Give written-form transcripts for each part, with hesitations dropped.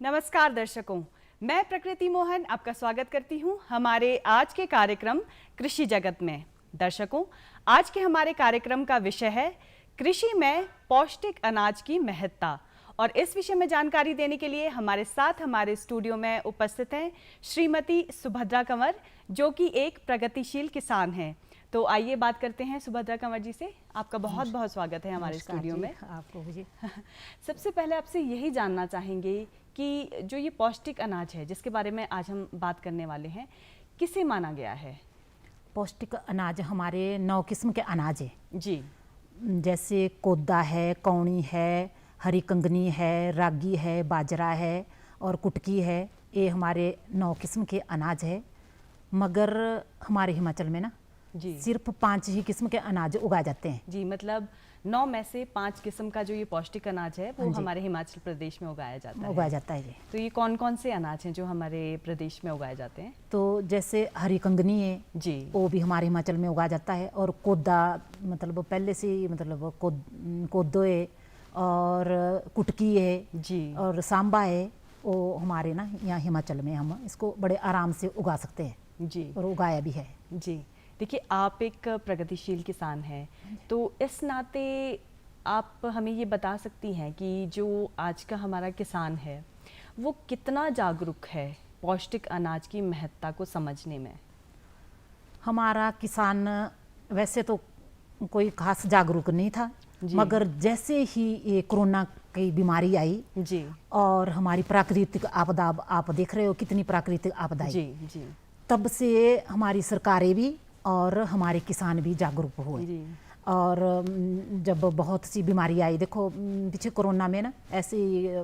नमस्कार दर्शकों, मैं प्रकृति मोहन आपका स्वागत करती हूं हमारे आज के कार्यक्रम कृषि जगत में। दर्शकों, आज के हमारे कार्यक्रम का विषय है कृषि में पौष्टिक अनाज की महत्ता। और इस विषय में जानकारी देने के लिए हमारे साथ हमारे स्टूडियो में उपस्थित हैं श्रीमती सुभद्रा कंवर, जो कि एक प्रगतिशील किसान हैं। तो आइए बात करते हैं सुभद्रा कंवर जी से। आपका बहुत बहुत स्वागत है हमारे स्टूडियो में। आपको भी। सबसे पहले आपसे यही जानना चाहेंगे कि जो ये पौष्टिक अनाज है जिसके बारे में आज हम बात करने वाले हैं, किसे माना गया है? पौष्टिक अनाज हमारे 9 किस्म के अनाज है जी। जैसे कोदा है, कौनी है, हरी कंगनी है, रागी है, बाजरा है और कुटकी है। ये हमारे 9 किस्म के अनाज है। मगर हमारे हिमाचल में ना जी सिर्फ 5 ही किस्म के अनाज उगाए जाते हैं। जी, मतलब 9 में से 5 किस्म का जो ये पौष्टिक अनाज है वो हाँ जी। हमारे हिमाचल प्रदेश में उगाया जाता उगाया है। जाता है ये। तो ये कौन कौन से अनाज हैं जो हमारे प्रदेश में उगाए जाते हैं? तो जैसे हरी कंगनी है, जी वो भी हमारे हिमाचल में उगाया जाता है। और कोदा मतलब पहले से ही मतलब कोदो है और कुटकी है जी और सांबा है। वो हमारे ना यहाँ हिमाचल में हम इसको बड़े आराम से उगा सकते हैं जी और उगाया भी है। जी। देखिए, आप एक प्रगतिशील किसान हैं, तो इस नाते आप हमें ये बता सकती हैं कि जो आज का हमारा किसान है वो कितना जागरूक है पौष्टिक अनाज की महत्ता को समझने में? हमारा किसान वैसे तो कोई खास जागरूक नहीं था, जी। मगर जैसे ही ये कोरोना की बीमारी आई जी और हमारी प्राकृतिक आपदा, आप देख रहे हो कितनी प्राकृतिक आपदा जी आई, जी तब से हमारी सरकारें भी और हमारे किसान भी जागरूक हुए। जी और जब बहुत सी बीमारी आई, देखो पीछे कोरोना में ना ऐसे ही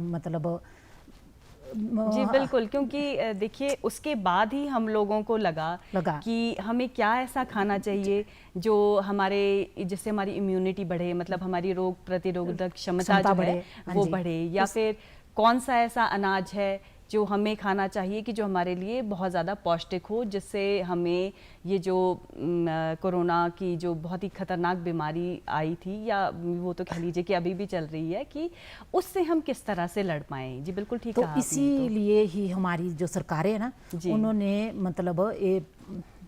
मतलब जी बिल्कुल, क्योंकि देखिए उसके बाद ही हम लोगों को लगा कि हमें क्या ऐसा खाना चाहिए जो हमारे, जिससे हमारी इम्यूनिटी बढ़े, मतलब हमारी रोग प्रतिरोधक क्षमता जो है वो बढ़े, या फिर कौन सा ऐसा अनाज है जो हमें खाना चाहिए कि जो हमारे लिए बहुत ज़्यादा पौष्टिक हो, जिससे हमें ये जो कोरोना की जो बहुत ही खतरनाक बीमारी आई थी, या वो तो कह लीजिए कि अभी भी चल रही है, कि उससे हम किस तरह से लड़ पाएँ। जी बिल्कुल ठीक कहा आपने। तो इसीलिए ही हमारी जो सरकारें है ना, उन्होंने मतलब ये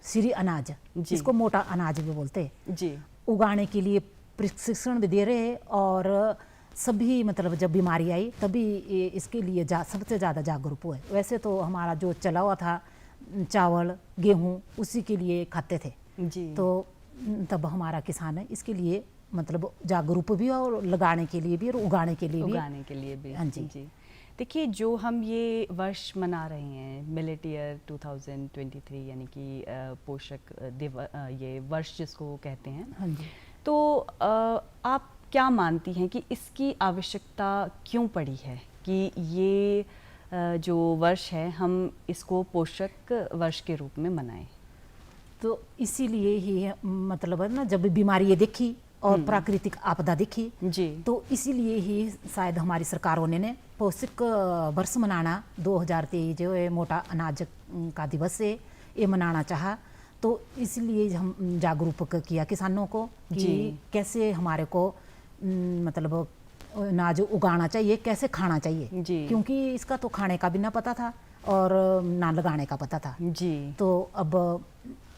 श्री अनाज, जिसको मोटा अनाज भी बोलते हैं जी, उगाने के लिए प्रशिक्षण भी दे रहे हैं। और सभी मतलब जब बीमारी आई तभी इसके लिए सबसे ज़्यादा जागरूक हुए। वैसे तो हमारा जो चला हुआ था चावल गेहूं उसी के लिए खाते थे जी। तो तब हमारा किसान है इसके लिए मतलब जागरूक भी और लगाने के लिए भी और उगाने के लिए भी। हाँ जी। जी। देखिए, जो हम ये वर्ष मना रहे हैं मिलेट ईयर 2023, यानी कि पोषक ये वर्ष जिसको कहते हैं, हाँ जी। तो आप क्या मानती हैं कि इसकी आवश्यकता क्यों पड़ी है कि ये जो वर्ष है हम इसको पोषक वर्ष के रूप में मनाएं? तो इसीलिए ही मतलब है ना, जब बीमारी ये देखी और प्राकृतिक आपदा देखी जी, तो इसीलिए ही शायद हमारी सरकारों ने पौष्टिक वर्ष मनाना 2023 जो है मोटा अनाज का दिवस है ये मनाना चाहा। तो इसलिए हम जागरूक किया किसानों को कि कैसे हमारे को मतलब अनाज उगाना चाहिए, कैसे खाना चाहिए जी। क्योंकि इसका तो खाने का भी ना पता था और ना लगाने का पता था। जी। तो अब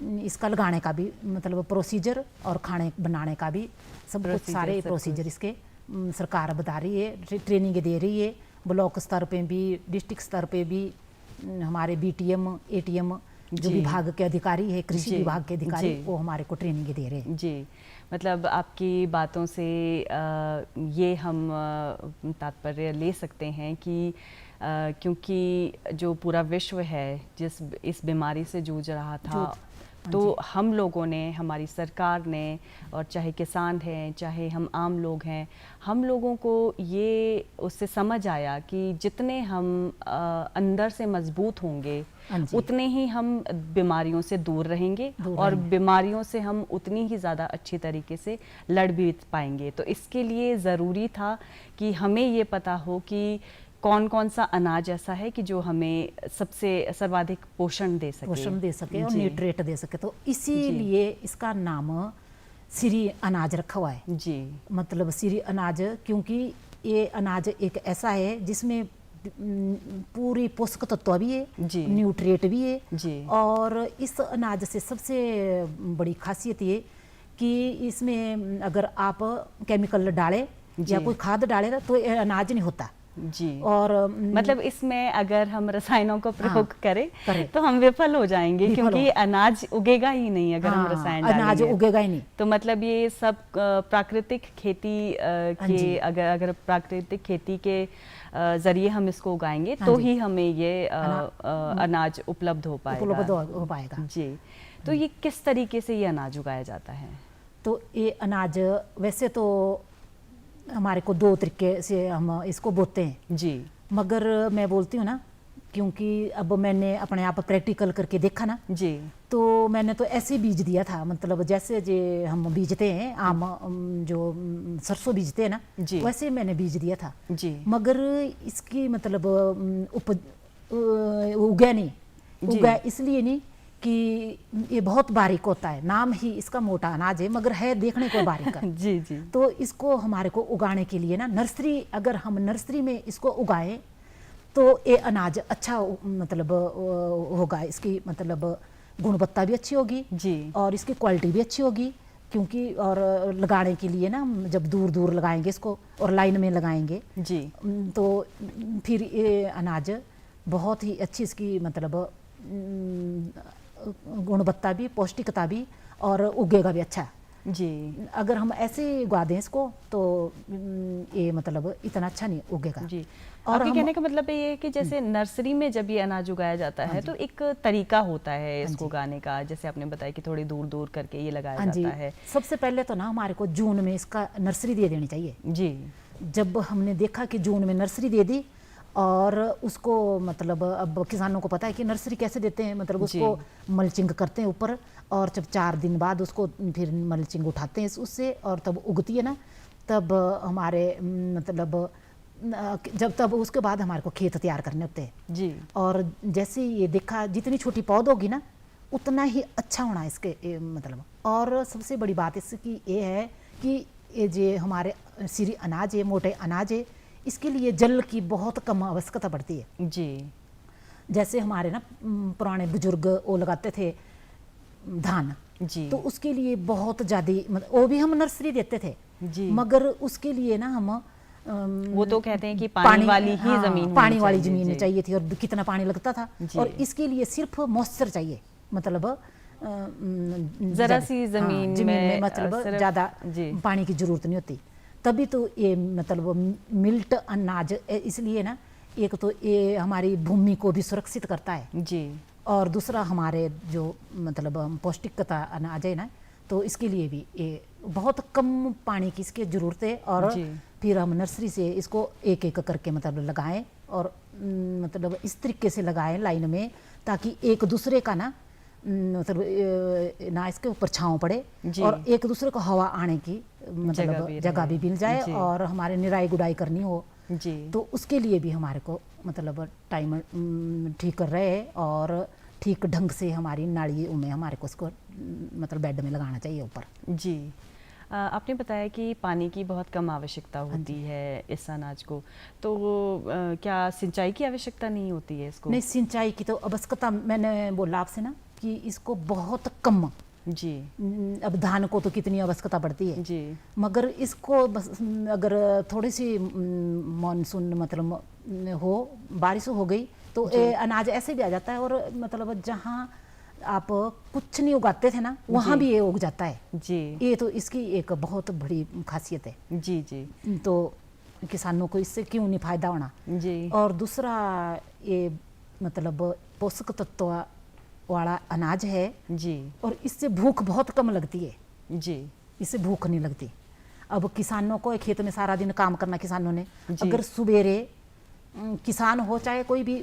इसका लगाने का भी मतलब प्रोसीजर और खाने बनाने का भी सब कुछ सारे प्रोसीजर इसके सरकार बता रही है, ट्रेनिंग दे रही है। ब्लॉक स्तर पे भी, डिस्ट्रिक्ट स्तर पे भी हमारे BTM ATM जो विभाग के अधिकारी है, कृषि विभाग के अधिकारी, वो हमारे को ट्रेनिंग दे रहे हैं। जी, मतलब आपकी बातों से ये हम तात्पर्य ले सकते हैं कि क्योंकि जो पूरा विश्व है जिस इस बीमारी से जूझ रहा था, तो हम लोगों ने, हमारी सरकार ने, और चाहे किसान हैं चाहे हम आम लोग हैं, हम लोगों को ये उससे समझ आया कि जितने हम अंदर से मजबूत होंगे उतने ही हम बीमारियों से दूर रहेंगे और बीमारियों से हम उतनी ही ज़्यादा अच्छी तरीके से लड़ भी पाएंगे। तो इसके लिए ज़रूरी था कि हमें ये पता हो कि कौन कौन सा अनाज ऐसा है कि जो हमें सबसे सर्वाधिक पोषण दे सके और न्यूट्रिएंट दे सके। तो इसीलिए इसका नाम श्री अनाज रखा हुआ है। जी, मतलब श्री अनाज क्योंकि ये अनाज एक ऐसा है जिसमें पूरी पोषक तत्व भी है, जी। न्यूट्रिएंट भी है जी। और इस अनाज से सबसे बड़ी खासियत ये कि इसमें अगर आप केमिकल डालें या कोई खाद डाले ना तो ये अनाज नहीं होता। जी। और मतलब इसमें अगर हम रसायनों का प्रयोग करें तो हम विफल हो जाएंगे, क्योंकि अनाज उगेगा ही नहीं अगर हम रसायन डालेंगे। अनाज उगेगा ही नहीं। तो मतलब ये सब प्राकृतिक खेती के अगर प्राकृतिक खेती के जरिए हम इसको उगाएंगे तो ही हमें ये अनाज उपलब्ध हो पाएगा। जी। तो ये किस तरीके से ये अनाज उगाया जाता है? तो ये अनाज वैसे तो हमारे को 2 तरीके से हम इसको बोते हैं जी। मगर मैं बोलती हूँ ना, क्योंकि अब मैंने अपने आप प्रैक्टिकल करके देखा ना जी, तो मैंने तो ऐसे बीज दिया था, मतलब जैसे जे हम बीजते हैं आम जो सरसों बीजते हैं ना वैसे मैंने बीज दिया था जी। मगर इसकी मतलब उगा नहीं, उगा इसलिए नहीं कि ये बहुत बारीक होता है, नाम ही इसका मोटा अनाज है मगर है देखने को बारीक है। जी जी। तो इसको हमारे को उगाने के लिए ना नर्सरी, अगर हम नर्सरी में इसको उगाएं तो ये अनाज अच्छा मतलब होगा, इसकी मतलब गुणवत्ता भी अच्छी होगी जी और इसकी क्वालिटी भी अच्छी होगी, क्योंकि और लगाने के लिए ना जब दूर दूर लगाएंगे इसको और लाइन में लगाएंगे जी तो फिर ये अनाज बहुत ही अच्छी इसकी मतलब गुणवत्ता भी, पौष्टिकता भी और उगेगा भी अच्छा जी। अगर हम ऐसे उगा दें इसको तो ये मतलब इतना अच्छा नहीं उगेगा जी। और आपके कहने का मतलब ये है कि जैसे नर्सरी में जब ये अनाज उगाया जाता है तो एक तरीका होता है इसको उगाने का, जैसे आपने बताया कि थोड़ी दूर दूर करके ये लगाया जाता है। सबसे पहले तो ना हमारे को जून में इसका नर्सरी दे देनी चाहिए जी। जब हमने देखा कि जून में नर्सरी दे दी और उसको मतलब अब किसानों को पता है कि नर्सरी कैसे देते हैं, मतलब उसको मल्चिंग करते हैं ऊपर और जब 4 दिन बाद उसको फिर मल्चिंग उठाते हैं उससे और तब उगती है ना, तब हमारे मतलब जब तब उसके बाद हमारे को खेत तैयार करने होते हैं जी। और जैसे ये देखा जितनी छोटी पौध होगी ना उतना ही अच्छा होना इसके मतलब। और सबसे बड़ी बात इसकी ये है कि ये जो हमारे सीरी अनाज है, मोटे अनाज है, इसके लिए जल की बहुत कम आवश्यकता पड़ती है जी। जैसे हमारे ना पुराने बुजुर्ग वो लगाते थे धान जी, तो उसके लिए बहुत ज़्यादा मतलब वो भी हम नर्सरी देते थे जी, मगर उसके लिए ना हम वो तो कहते हैं कि पानी वाली ही जमीन, पानी वाली जमीन चाहिए थी और कितना पानी लगता था और इसके लिए सिर्फ मॉइस्चर चाहिए, मतलब जरा सी जमीन में मतलब ज़्यादा पानी की जरूरत नहीं होती, तभी तो ये मतलब मिल्ट अनाज इसलिए ना, एक तो ये हमारी भूमि को भी सुरक्षित करता है जी और दूसरा हमारे जो मतलब पौष्टिकता अनाज है ना तो इसके लिए भी ये बहुत कम पानी की इसकी ज़रूरत है। और फिर हम नर्सरी से इसको एक एक करके मतलब लगाएं और मतलब इस तरीके से लगाएं लाइन में ताकि एक दूसरे का ना मतलब ना इसके ऊपर छांव पड़े और एक दूसरे को हवा आने की मतलब जगह भी मिल जाए और हमारे निराई गुड़ाई करनी हो जी तो उसके लिए भी हमारे को मतलब टाइम ठीक कर रहे हैं और ठीक ढंग से हमारी नाड़ी में हमारे को उसको मतलब बेड में लगाना चाहिए ऊपर जी। आपने बताया कि पानी की बहुत कम आवश्यकता होती है इस अनाज को, तो क्या सिंचाई की आवश्यकता नहीं होती है इसको? नहीं, सिंचाई की तो आवश्यकता मैंने बोला आपसे ना कि इसको बहुत कम जी। अब धान को तो कितनी आवश्यकता पड़ती है जी, मगर इसको बस अगर थोड़ी सी मानसून मतलब हो, बारिश हो गई तो अनाज ऐसे भी आ जाता है और मतलब जहाँ आप कुछ नहीं उगाते थे ना वहाँ भी ये उग जाता है जी। ये तो इसकी एक बहुत बड़ी खासियत है जी जी। तो किसानों को इससे क्यों नहीं फायदा होना जी। और दूसरा ये मतलब पोषक तत्व वाला अनाज है जी और इससे भूख बहुत कम लगती है जी, इससे भूख नहीं लगती। अब किसानों को खेत में सारा दिन काम करना, किसानों ने अगर सुबेरे किसान हो चाहे कोई भी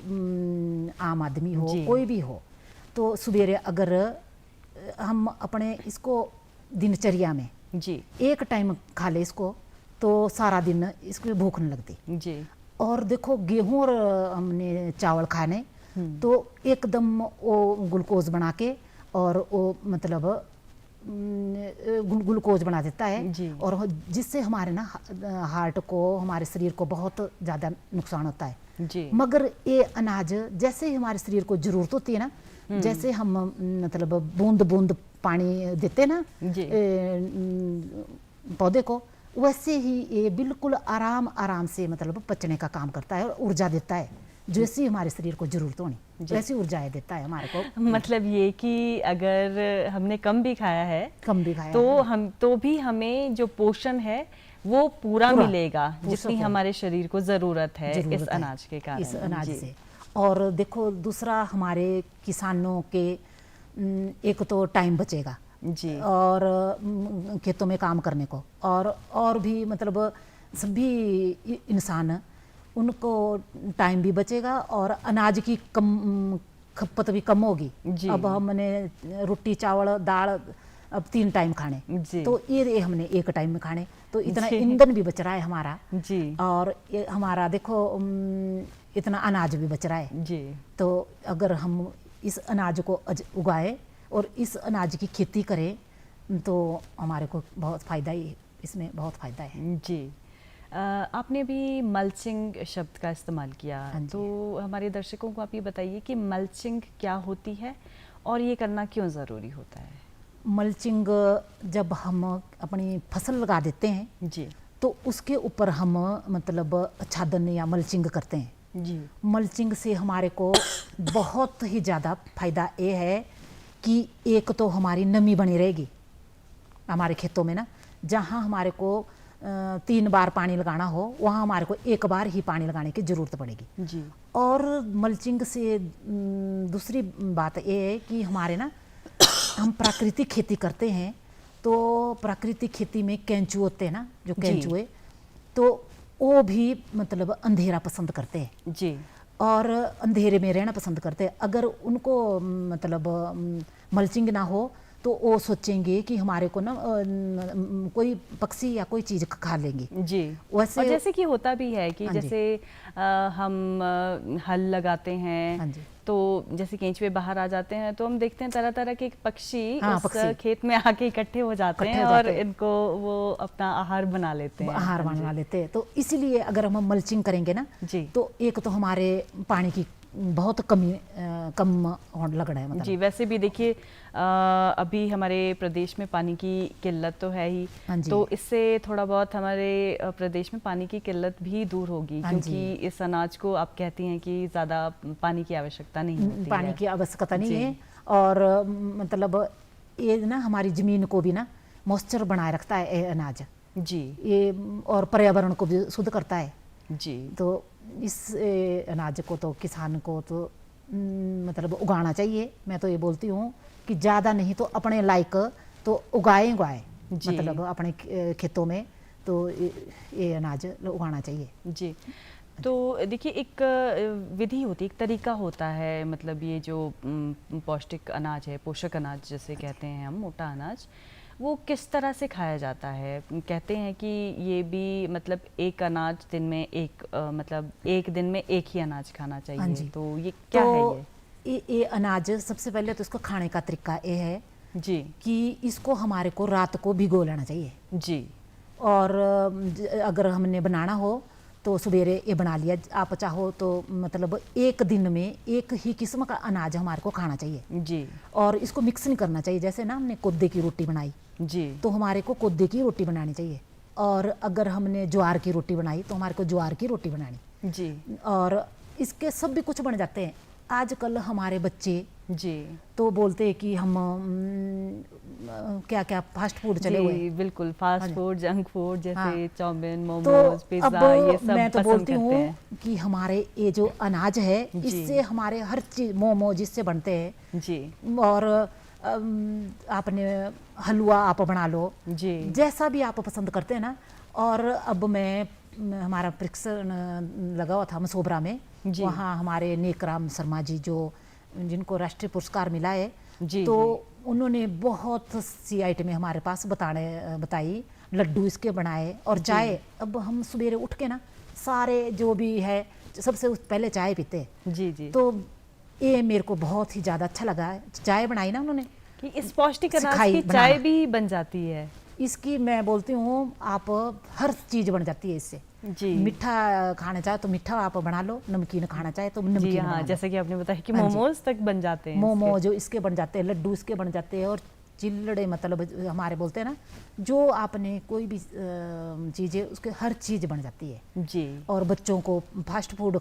आम आदमी हो कोई भी हो, तो सुबेरे अगर हम अपने इसको दिनचर्या में जी एक टाइम खा ले इसको तो सारा दिन इसको भूख नहीं लगती जी। और देखो गेहूं और हमने चावल खाने तो एकदम वो ग्लूकोज बना के और वो मतलब ग्लूकोज बना देता है जी। और जिससे हमारे ना हार्ट को, हमारे शरीर को बहुत ज़्यादा नुकसान होता है। जी। मगर ये अनाज जैसे ही हमारे शरीर को जरूरत होती है ना, जैसे हम मतलब बूंद बूंद पानी देते हैं ना जी। पौधे को, वैसे ही ये बिल्कुल आराम आराम से मतलब पचने का काम करता है और ऊर्जा देता है, जैसी हमारे शरीर को जरूरत होनी वैसी ऊर्जाएं देता है हमारे को। मतलब ये कि अगर हमने कम भी खाया है, कम भी खाया तो है, हम तो भी हमें जो पोषण है वो पूरा मिलेगा, जितनी हमारे शरीर को जरूरत है इस अनाज के कारण, इस अनाज से। और देखो दूसरा, हमारे किसानों के एक तो टाइम बचेगा जी। और खेतों में काम करने को, और भी मतलब सभी इंसान, उनको टाइम भी बचेगा और अनाज की कम खपत भी कम होगी। अब हमने रोटी चावल दाल अब 3 टाइम खाने, तो ये हमने 1 टाइम में खाने, तो इतना ईंधन भी बच रहा है हमारा जी। और ये हमारा देखो इतना अनाज भी बच रहा है जी। तो अगर हम इस अनाज को उगाए और इस अनाज की खेती करें तो हमारे को बहुत फ़ायदा ही, इसमें बहुत फ़ायदा है। जी। आपने भी मल्चिंग शब्द का इस्तेमाल किया, तो हमारे दर्शकों को आप ये बताइए कि मल्चिंग क्या होती है और ये करना क्यों ज़रूरी होता है? मल्चिंग जब हम अपनी फसल लगा देते हैं जी, तो उसके ऊपर हम मतलब आच्छादन या मल्चिंग करते हैं जी। मल्चिंग से हमारे को बहुत ही ज़्यादा फायदा ये है कि एक तो हमारी नमी बनी रहेगी हमारे खेतों में ना, जहाँ हमारे को 3 बार पानी लगाना हो वहाँ हमारे को 1 बार ही पानी लगाने की ज़रूरत पड़ेगी जी। और मल्चिंग से दूसरी बात ये है कि हमारे ना हम प्राकृतिक खेती करते हैं, तो प्राकृतिक खेती में केंचुए होते हैं ना, जो केंचुए, तो वो भी मतलब अंधेरा पसंद करते हैं जी। और अंधेरे में रहना पसंद करते हैं। अगर उनको मतलब मल्चिंग ना हो तो वो सोचेंगे कि हमारे को ना कोई पक्षी या कोई चीज़ खा लेंगी। जी। वैसे और जैसे कि होता भी है कि जैसे हम हल लगाते हैं तो जैसे केंचुए बाहर आ जाते हैं तो हम देखते हैं तरह तरह के पक्षी उस खेत में आके इकट्ठे हो जाते हैं और इनको वो अपना आहार बना लेते हैं। आहार बना लेते हैं। तो इसीलिए अगर हम मल्चिंग करेंगे ना जी, तो एक तो हमारे पानी की बहुत कम लग रहा है मतलब। जी। वैसे भी देखिए अभी हमारे प्रदेश में पानी की किल्लत तो है ही, तो इससे थोड़ा बहुत हमारे प्रदेश में पानी की किल्लत भी दूर होगी, क्योंकि इस अनाज को आप कहती हैं कि ज़्यादा पानी की आवश्यकता नहीं होती, पानी की आवश्यकता नहीं है और मतलब ये ना हमारी ज़मीन को भी ना मॉइस्चर बनाए रखता है ये अनाज जी, ये, और पर्यावरण को भी शुद्ध करता है जी। तो इस अनाज को तो किसान को तो मतलब उगाना चाहिए। मैं तो ये बोलती हूँ कि ज़्यादा नहीं तो अपने लायक तो उगाए मतलब अपने खेतों में तो ये अनाज उगाना चाहिए। जी। तो देखिए एक विधि होती है, एक तरीका होता है, मतलब ये जो पौष्टिक अनाज है, पोषक अनाज जैसे कहते हैं हम, मोटा अनाज, वो किस तरह से खाया जाता है? कहते हैं कि ये भी मतलब एक अनाज दिन में मतलब एक दिन में एक ही अनाज खाना चाहिए, तो ये क्या है? ये अनाज सबसे पहले तो इसको खाने का तरीका ये है जी कि इसको हमारे को रात को भिगो लेना चाहिए जी, और अगर हमने बनाना हो तो सवेरे ये बना लिया। आप चाहो तो मतलब एक दिन में एक ही किस्म का अनाज हमारे को खाना चाहिए जी, और इसको मिक्स नहीं करना चाहिए। जैसे ना हमने कोद्दे की रोटी बनाई जी, तो हमारे को कोद्दे की रोटी बनानी चाहिए, और अगर हमने ज्वार की रोटी बनाई तो हमारे को ज्वार की रोटी बनानी जी, और इसके सब भी कुछ बन जाते हैं। आजकल हमारे बच्चे जी तो बोलते हैं कि हम क्या क्या फास्ट फूड चले हुए हैं। बिल्कुल, फास्ट फूड, जंक फूड, जैसे चाउमीन, मोमोज, तो पिज्जा, ये सब मैं तो बोलती हूँ कि हमारे ये जो अनाज है इससे हमारे हर चीज, मोमो जिससे बनते हैं जी, और आपने हलवा आप बना लो जी, जैसा भी आप पसंद करते हैं ना। और अब हमारा परीक्षण लगा हुआ था मसोबरा में, वहाँ हमारे नेकराम शर्मा जी जो जिनको राष्ट्रीय पुरस्कार मिला है तो उन्होंने बहुत सी आइटमें हमारे पास बताई, लड्डू इसके बनाए और चाय। अब हम सवेरे उठ के ना सारे जो भी है सबसे पहले चाय पीते हैं। जी, जी। तो ये मेरे को बहुत ही ज़्यादा अच्छा लगा। चाय बनाई ना उन्होंने कि इस पौष्टिक अनाज सिखाई की बनाना। चाय भी बन जाती है। इसकी मैं बोलती हूँ आप हर चीज़ बन जाती है इससे। जी मीठा खाना चाहे तो मीठा आप बना लो, नमकीन खाना चाहे तो जी नमकीन हाँ, बना लो। जैसे कि आपने बताया कि हाँ जी। मोमोज तक बन जाते हैं मोमो इसके। जो इसके बन जाते हैं, लड्डू इसके बन जाते हैं, और चिल्लड़े मतलब हमारे बोलते हैं ना, जो आपने कोई भी चीज़ है उसके हर चीज़ बन जाती है। जी और बच्चों को फास्ट फूड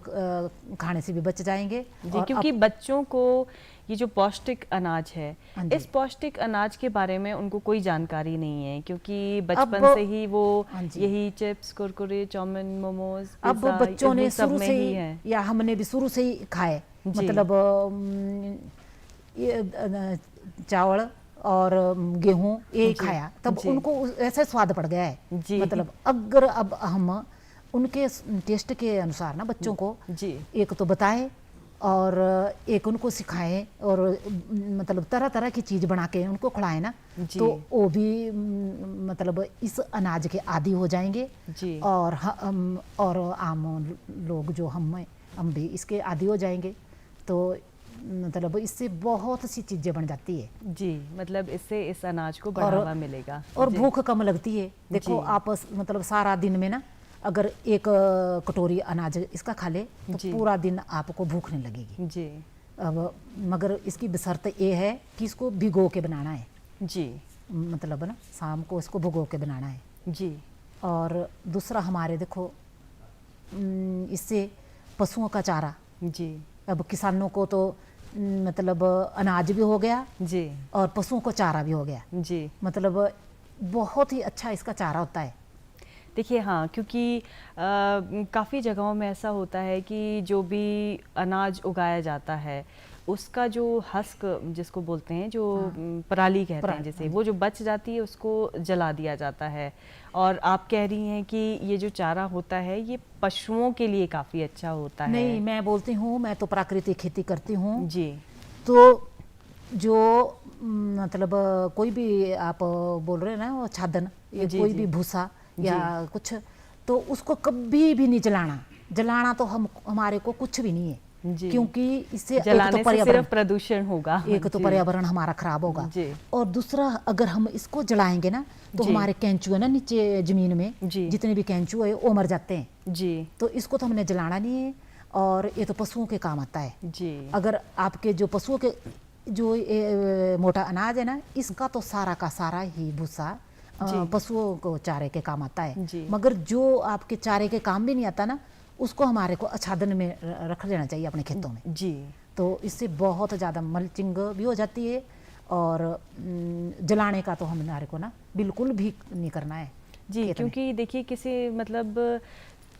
खाने से भी बच जाएंगे। जी, और क्योंकि बच्चों को ये जो पौष्टिक अनाज है, हाँ जी। इस पौष्टिक अनाज के बारे में उनको कोई जानकारी नहीं है, क्योंकि बचपन अब से ही वो हाँ जी। यही चिप्स, कुरकुरे, चाउमीन, मोमोज, अब पिज्जा, बच्चों ने वो सब शुरू में से ही ही है। या हमने भी शुरू से ही खाए, जी। मतलब ये चावल और गेहूं ये जी, खाया, तब जी। उनको ऐसे स्वाद पड़ गया है। जी। मतलब अगर अब हम उनके टेस्ट के अनुसार ना बच्चों को जी एक तो बताएं और एक उनको सिखाएं, और मतलब तरह तरह की चीज़ बना के उनको खिलाएं ना, जी। तो वो भी मतलब इस अनाज के आदी हो जाएंगे। जी और और आम लोग जो हम भी इसके आदी हो जाएंगे। तो मतलब इससे बहुत सी चीज़ें बन जाती है, जी, मतलब इससे इस अनाज को और बढ़ावा मिलेगा। और जी। भूख कम लगती है। देखो जी। आप मतलब सारा दिन में ना अगर एक कटोरी अनाज इसका खा ले तो जी। पूरा दिन आपको भूख नहीं लगेगी। जी अब मगर इसकी शर्त ये है कि इसको भिगो के बनाना है, जी मतलब ना शाम को इसको भिगो के बनाना है। जी और दूसरा हमारे देखो इससे पशुओं का चारा, जी अब किसानों को तो मतलब अनाज भी हो गया जी और पशुओं को चारा भी हो गया, जी। मतलब बहुत ही अच्छा इसका चारा होता है। देखिए हाँ, क्योंकि काफ़ी जगहों में ऐसा होता है कि जो भी अनाज उगाया जाता है उसका जो हस्क जिसको बोलते हैं, जो पराली कहते हैं पराली, जिसे, हाँ वो जो बच जाती है उसको जला दिया जाता है। और आप कह रही हैं कि ये जो चारा होता है ये पशुओं के लिए काफ़ी अच्छा होता है। नहीं, मैं बोलती हूँ, मैं तो प्राकृतिक खेती करती हूँ, जी तो जो मतलब कोई भी आप बोल रहे हैं ना, वो छादन या जी, कोई जी। भी भूसा या कुछ, तो उसको कभी भी नहीं जलाना। जलाना तो हमारे को कुछ भी नहीं है, जी। क्योंकि इससे एक तो जलाने से पर्यावरण, सिर्फ प्रदूषण होगा। एक तो जी। पर्यावरण हमारा खराब होगा, जी। और दूसरा अगर हम इसको जलाएंगे ना तो जी। हमारे कैंचू ना नीचे जमीन में जी। जितने भी कैंचू है वो मर जाते हैं। जी तो इसको तो हमने जलाना नहीं है, और ये तो पशुओं के काम आता है। जी अगर आपके जो पशुओं के जो मोटा अनाज है ना, इसका तो सारा का सारा ही भूसा जी। पशुओं को चारे के काम आता है। जी। मगर जो आपके चारे के काम भी नहीं आता ना, उसको हमारे को आच्छादन में रख देना चाहिए अपने खेतों में। जी। तो इससे बहुत ज़्यादा मल्चिंग भी हो जाती है, और जलाने का तो हमारे को ना बिल्कुल भी नहीं करना है जी, खेत में। क्योंकि देखिए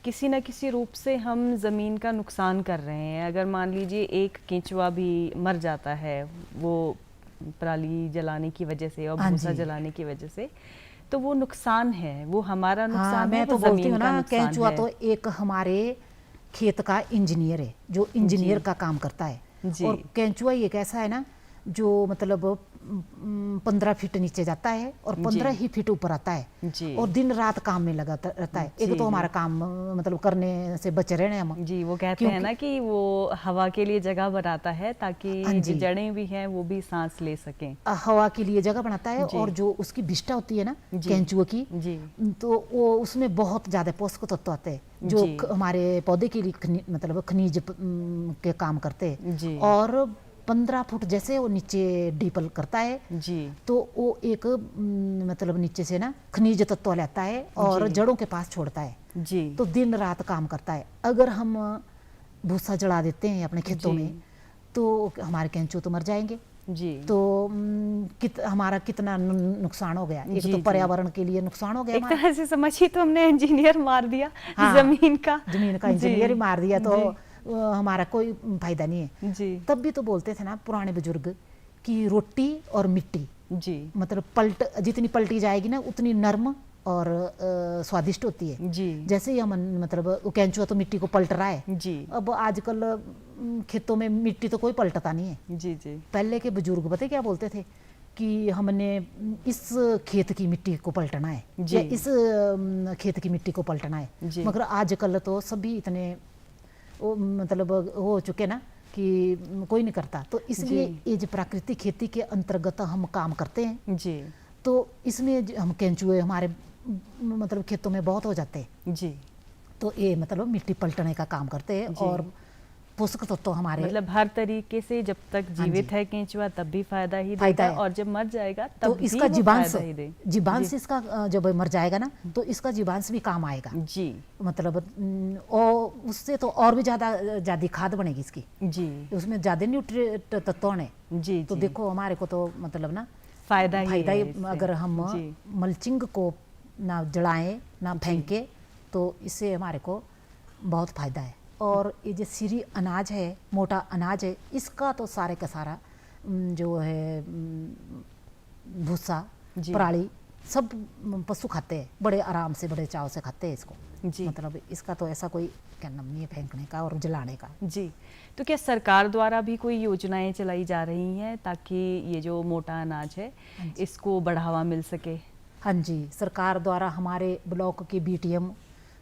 किसी न किसी रूप से हम ज़मीन का नुकसान कर रहे हैं। अगर मान लीजिए एक केंचुआ भी मर जाता है वो पराली जलाने की वजह से और हाँ भूसा जी। जलाने की वजह से, तो वो नुकसान है, वो हमारा हाँ, नुकसान है, मैं वो तो बोलती ज़मीन हूँ का ना, नुकसान केंचुआ है। तो एक हमारे खेत का इंजीनियर है, जो इंजीनियर का काम करता है। जी। और केंचुआ एक ऐसा है ना जो मतलब 15 फीट नीचे जाता है और 15 ही फीट ऊपर आता है, जी। और दिन रात काम में लगा रहता है। एक जी, तो हमारा जी। काम मतलब करने से बचे रहने हम। जी, वो कहते हैं ना कि वो हवा के लिए जगह बनाता है ताकि हाँ जो जी। जड़ें भी हैं वो भी सांस ले सकें। हवा के लिए जगह बनाता है, जी। और जो उसकी विष्ठा होती है ना जी। केंचुए की, जी तो वो उसमें बहुत ज़्यादा पोषक तत्व आते हैं जो जी। हमारे पौधे के लिए मतलब खनिज के काम करते हैं। जी। और 15 फुट जैसे वो नीचे डीपल करता है, जी तो वो एक मतलब नीचे से ना खनिज तत्व लेता है और जी। जड़ों के पास छोड़ता है। जी तो दिन रात काम करता है। अगर हम भूसा जला देते हैं अपने खेतों जी। में तो हमारे केंचुए तो मर जाएंगे। जी तो हमारा कितना नुकसान हो गया। एक जी, तो जी। पर्यावरण के लिए नुकसान हो गया एक हमारा। तरह से समझिए तो हमने इंजीनियर मार दिया। हाँ, जमीन का इंजीनियर ही मार दिया, तो जी। हमारा कोई फायदा नहीं है। जी तब भी तो बोलते थे ना पुराने बुजुर्ग कि रोटी और मिट्टी जी मतलब जितनी पलटी जाएगी ना उतनी नर्म और स्वादिष्ट होती है। जी जैसे ही हम मतलब केंचुआ तो मिट्टी को पलट रहा है। जी अब आजकल खेतों में मिट्टी तो कोई पलटता नहीं है। जी जी पहले के बुजुर्ग पता क्या बोलते थे कि हमने इस खेत की मिट्टी को पलटना है, जी। या इस खेत की मिट्टी को पलटना है। जी। मगर आजकल तो सभी इतने मतलब हो चुके ना कि कोई नहीं करता। तो इसलिए ये जो प्राकृतिक खेती के अंतर्गत हम काम करते हैं जी, तो इसमें हम केंचुए हमारे मतलब खेतों में बहुत हो जाते हैं जी। तो ये मतलब मिट्टी पलटने का काम करते हैं और पोषक तत्व तो हमारे मतलब हर तरीके से जब तक जीवित है केंचुआ तब भी फायदा ही फायदा देगा है। और जब मर जाएगा तब तो भी इसका वो जीवांश फायदा ही दे। जीवांश इसका जब मर जाएगा ना तो इसका जीवांश भी काम आएगा। जी, मतलब और उससे तो और भी ज्यादा खाद बनेगी इसकी। जी, उसमें ज्यादा न्यूट्रिएंट तत्व ने। जी, तो जी। देखो हमारे को तो मतलब ना फायदा ही फायदा है ही इससे। अगर हम जी, मल्चिंग को ना जलाएं ना फेंके तो इससे हमारे को बहुत फायदा है। और ये जो सीरी अनाज है, मोटा अनाज है, इसका तो सारे का सारा जो है भूसा जी। पराली सब पशु खाते हैं, बड़े आराम से बड़े चाव से खाते हैं इसको। जी। मतलब इसका तो ऐसा कोई क्या नाम नहीं है फेंकने का और जलाने का। जी। तो क्या सरकार द्वारा भी कोई योजनाएं चलाई जा रही हैं ताकि ये जो मोटा अनाज है इसको बढ़ावा मिल सके? हाँ जी, सरकार द्वारा हमारे ब्लॉक के बीटीएम,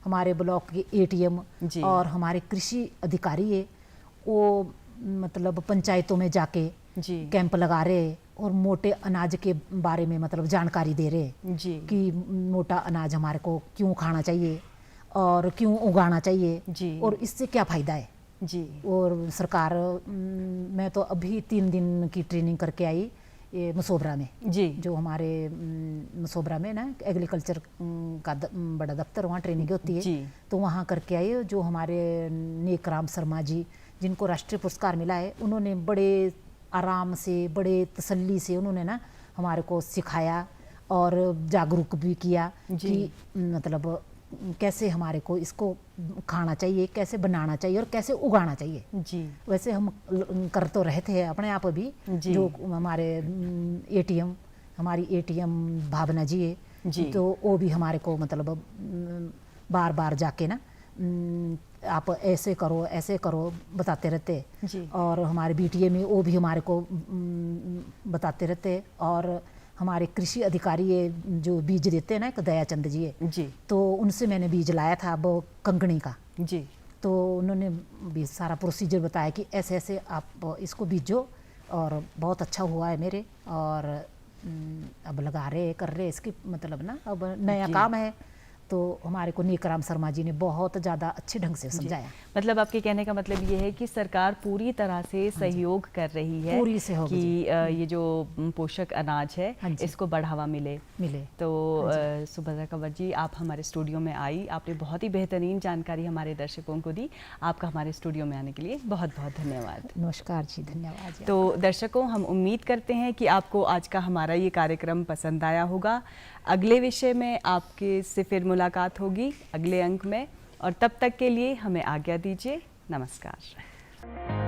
हमारे ब्लॉक के एटीएम जी। और हमारे कृषि अधिकारी है वो मतलब पंचायतों में जाके जी, कैंप लगा रहे और मोटे अनाज के बारे में मतलब जानकारी दे रहे जी, कि मोटा अनाज हमारे को क्यों खाना चाहिए और क्यों उगाना चाहिए जी, और इससे क्या फ़ायदा है। जी, और सरकार मैं तो अभी 3 दिन की ट्रेनिंग करके आई ये मसोबरा में, जी, जो हमारे मसोबरा में ना एग्रीकल्चर का बड़ा दफ्तर, वहाँ ट्रेनिंग होती है। जी। तो वहाँ करके आई, जो हमारे नेकराम शर्मा जी जिनको राष्ट्रीय पुरस्कार मिला है, उन्होंने बड़े आराम से बड़े तसल्ली से उन्होंने ना हमारे को सिखाया और जागरूक भी किया कि मतलब कैसे हमारे को इसको खाना चाहिए, कैसे बनाना चाहिए और कैसे उगाना चाहिए। जी। वैसे हम कर तो रहे थे अपने आप भी, जो हमारे एटीएम हमारी एटीएम भावना जी है, तो वो भी हमारे को मतलब बार बार जाके ना आप ऐसे करो बताते रहते। और हमारे बीटीए में वो भी हमारे को बताते रहते। और हमारे कृषि अधिकारी ये जो बीज देते हैं ना, एक दयाचंद जी है, तो उनसे मैंने बीज लाया था वो कंगनी का। जी। तो उन्होंने भी सारा प्रोसीजर बताया कि ऐसे ऐसे आप इसको बीजो और बहुत अच्छा हुआ है मेरे। और अब लगा रहे कर रहे इसकी मतलब ना अब नया काम है। तो हमारे को नेकराम शर्मा जी ने बहुत ज़्यादा अच्छे ढंग से समझाया। मतलब आपके कहने का मतलब ये है कि सरकार पूरी तरह से सहयोग कर रही है पूरी सहयोग कि ये जो पोषक अनाज है इसको बढ़ावा मिले। तो सुभद्रा कंवर जी, आप हमारे स्टूडियो में आई, आपने बहुत ही बेहतरीन जानकारी हमारे दर्शकों को दी। आपका हमारे स्टूडियो में आने के लिए बहुत बहुत धन्यवाद। नमस्कार जी, धन्यवाद। तो दर्शकों, हम उम्मीद करते हैं कि आपको आज का हमारा ये कार्यक्रम पसंद आया होगा। अगले विषय में आपके से फिर मुलाकात होगी अगले अंक में, और तब तक के लिए हमें आज्ञा दीजिए। नमस्कार।